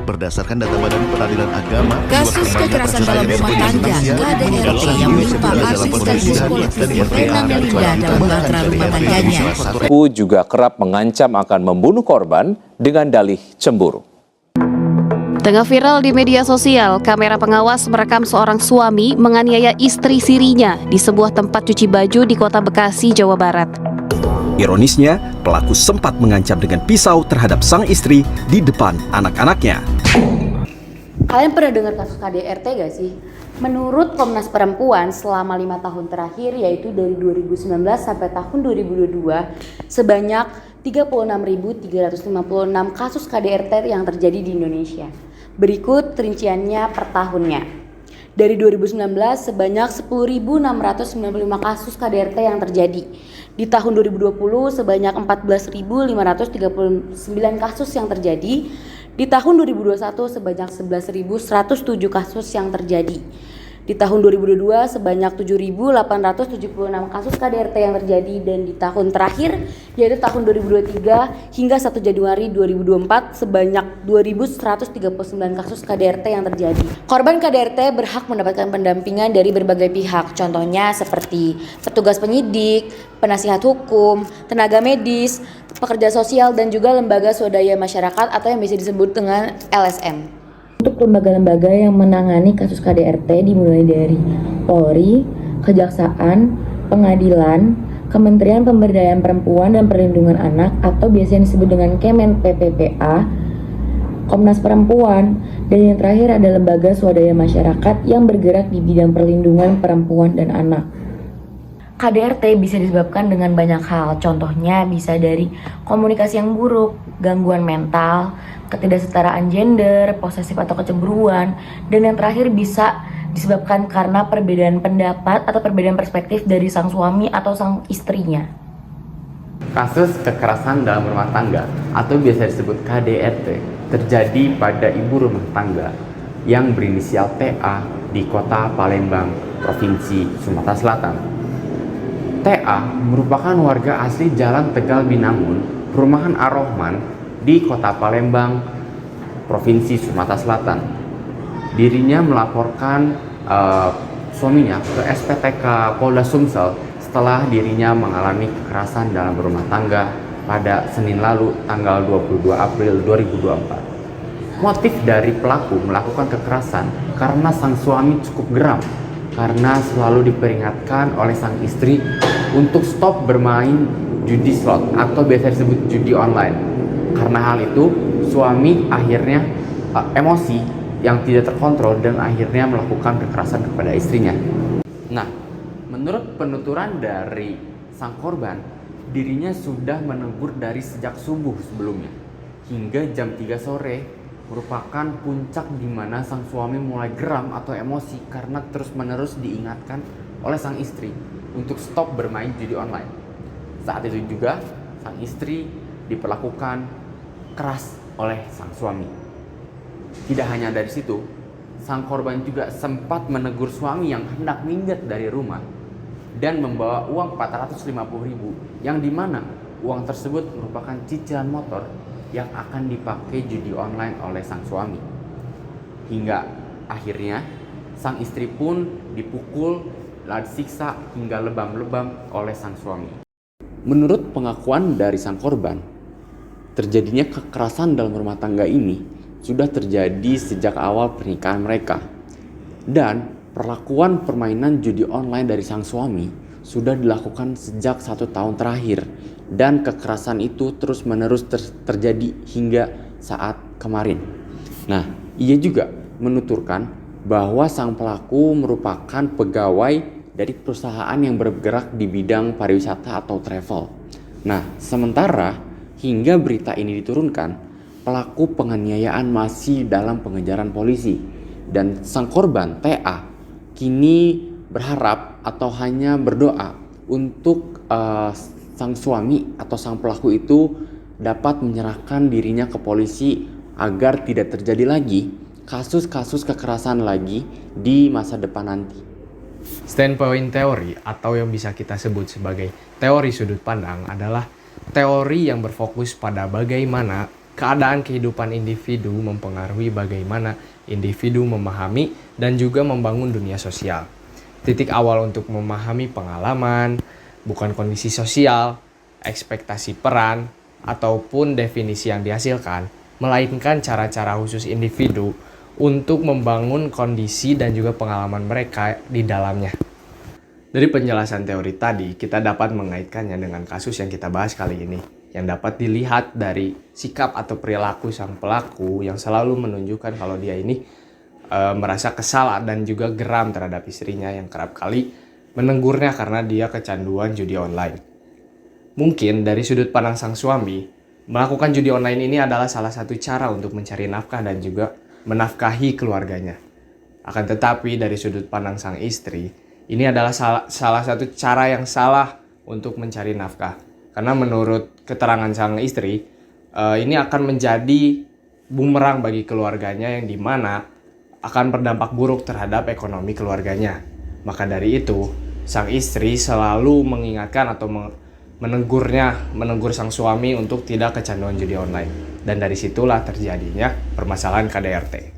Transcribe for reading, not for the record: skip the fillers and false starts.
Berdasarkan data Badan Peradilan Agama, kasus kekerasan dalam rumah tangga KDRT yang menimpa artis sekaligus politisi Vena Melinda dalam bahtera rumah tangganya. Pelaku juga kerap mengancam akan membunuh korban dengan dalih cemburu. Tengah viral di media sosial, kamera pengawas merekam seorang suami menganiaya istri sirinya di sebuah tempat cuci baju di Kota Bekasi, Jawa Barat. Ironisnya, pelaku sempat mengancam dengan pisau terhadap sang istri di depan anak-anaknya. Kalian pernah dengar kasus KDRT gak sih? Menurut Komnas Perempuan, selama 5 tahun terakhir, yaitu dari 2019 sampai tahun 2022, sebanyak 36.356 kasus KDRT yang terjadi di Indonesia. Berikut rinciannya per tahunnya. Dari 2019 sebanyak 10.695 kasus KDRT yang terjadi. Di tahun 2020 sebanyak 14.539 kasus yang terjadi. Di tahun 2021 sebanyak 11.107 kasus yang terjadi. Di tahun 2022 sebanyak 7.876 kasus KDRT yang terjadi, dan di tahun terakhir yaitu tahun 2023 hingga 1 Januari 2024 sebanyak 2.139 kasus KDRT yang terjadi. Korban KDRT berhak mendapatkan pendampingan dari berbagai pihak, contohnya seperti petugas penyidik, penasihat hukum, tenaga medis, pekerja sosial, dan juga lembaga swadaya masyarakat atau yang bisa disebut dengan LSM. Untuk lembaga-lembaga yang menangani kasus KDRT dimulai dari Polri, Kejaksaan, Pengadilan, Kementerian Pemberdayaan Perempuan dan Perlindungan Anak atau biasanya disebut dengan Kemen PPPA, Komnas Perempuan, dan yang terakhir ada lembaga swadaya masyarakat yang bergerak di bidang perlindungan perempuan dan anak. KDRT bisa disebabkan dengan banyak hal, contohnya bisa dari komunikasi yang buruk, gangguan mental, ketidaksetaraan gender, posesif atau kecemburuan, dan yang terakhir bisa disebabkan karena perbedaan pendapat atau perbedaan perspektif dari sang suami atau sang istrinya. Kasus kekerasan dalam rumah tangga atau biasa disebut KDRT terjadi pada ibu rumah tangga yang berinisial TA di Kota Palembang, Provinsi Sumatera Selatan. TA merupakan warga asli Jalan Tegal Binangun, Perumahan Ar-Rahman di Kota Palembang, Provinsi Sumatera Selatan. Dirinya melaporkan suaminya ke SPTK Polda Sumsel setelah dirinya mengalami kekerasan dalam rumah tangga pada Senin lalu, tanggal 22 April 2024. Motif dari pelaku melakukan kekerasan karena sang suami cukup geram karena selalu diperingatkan oleh sang istri untuk stop bermain judi slot atau biasa disebut judi online. Karena hal itu, suami akhirnya emosi yang tidak terkontrol dan akhirnya melakukan kekerasan kepada istrinya. Nah, menurut penuturan dari sang korban, dirinya sudah menegur dari sejak subuh sebelumnya hingga jam 3 sore merupakan puncak di mana sang suami mulai geram atau emosi karena terus-menerus diingatkan oleh sang istri untuk stop bermain judi online. Saat itu juga sang istri diperlakukan keras oleh sang suami. Tidak hanya dari situ, sang korban juga sempat menegur suami yang hendak minggat dari rumah dan membawa uang 450.000 yang dimana uang tersebut merupakan cicilan motor yang akan dipakai judi online oleh sang suami. Hingga akhirnya sang istri pun dipukul, lalu disiksa hingga lebam-lebam oleh sang suami. Menurut pengakuan dari sang korban, terjadinya kekerasan dalam rumah tangga ini sudah terjadi sejak awal pernikahan mereka. Dan perlakuan permainan judi online dari sang suami sudah dilakukan sejak 1 tahun terakhir. Dan kekerasan itu terus-menerus terjadi hingga saat kemarin. Nah, ia juga menuturkan bahwa sang pelaku merupakan pegawai dari perusahaan yang bergerak di bidang pariwisata atau travel. Nah, sementara hingga berita ini diturunkan, pelaku penganiayaan masih dalam pengejaran polisi. Dan sang korban, TA, kini berharap atau hanya berdoa untuk sang suami atau sang pelaku itu dapat menyerahkan dirinya ke polisi agar tidak terjadi lagi kasus-kasus kekerasan lagi di masa depan nanti. Standpoint teori atau yang bisa kita sebut sebagai teori sudut pandang adalah teori yang berfokus pada bagaimana keadaan kehidupan individu mempengaruhi bagaimana individu memahami dan juga membangun dunia sosial. Titik awal untuk memahami pengalaman, bukan kondisi sosial, ekspektasi peran, ataupun definisi yang dihasilkan, melainkan cara-cara khusus individu untuk membangun kondisi dan juga pengalaman mereka di dalamnya. Dari penjelasan teori tadi, kita dapat mengaitkannya dengan kasus yang kita bahas kali ini, yang dapat dilihat dari sikap atau perilaku sang pelaku yang selalu menunjukkan kalau dia ini merasa kesal dan juga geram terhadap istrinya yang kerap kali menegurnya karena dia kecanduan judi online. Mungkin dari sudut pandang sang suami, melakukan judi online ini adalah salah satu cara untuk mencari nafkah dan juga menafkahi keluarganya. Akan tetapi dari sudut pandang sang istri, ini adalah salah satu cara yang salah untuk mencari nafkah. Karena menurut keterangan sang istri, ini akan menjadi bumerang bagi keluarganya yang dimana akan berdampak buruk terhadap ekonomi keluarganya. Maka dari itu, sang istri selalu mengingatkan atau menegur sang suami untuk tidak kecanduan judi online. Dan dari situlah terjadinya permasalahan KDRT.